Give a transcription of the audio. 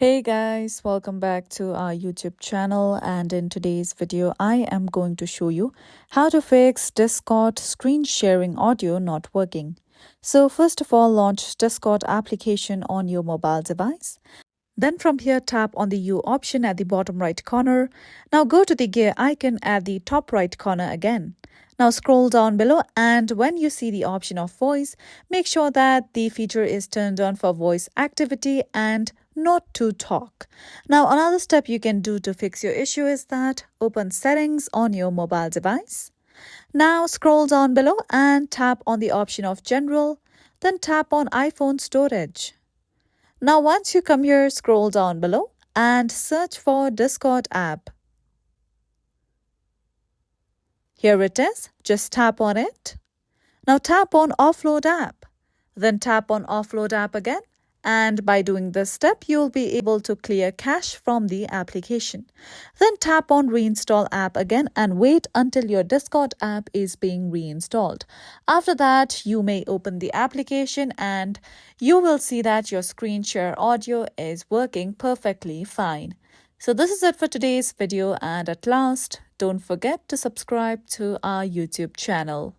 Hey guys, welcome back to our YouTube channel, and in today's video I am going to show you how to fix Discord screen sharing audio not working. So first of all, launch Discord application on your mobile device. Then from here tap on the U option at the bottom right corner. Now go to the gear icon at the top right corner again. Now scroll down below, and when you see the option of voice, make sure that the feature is turned on for voice activity and not to talk. Now another step you can do to fix your issue is that open settings on your mobile device. Now scroll down below and tap on the option of general, then tap on iPhone storage. Now once you come here, scroll down below and search for Discord app. Here it is, just tap on it. Now tap on Offload app, then tap on Offload app again, and by doing this step, you'll be able to clear cache from the application. Then tap on Reinstall app again and wait until your Discord app is being reinstalled. After that, you may open the application and you will see that your screen share audio is working perfectly fine. So this is it for today's video, and at last, don't forget to subscribe to our YouTube channel.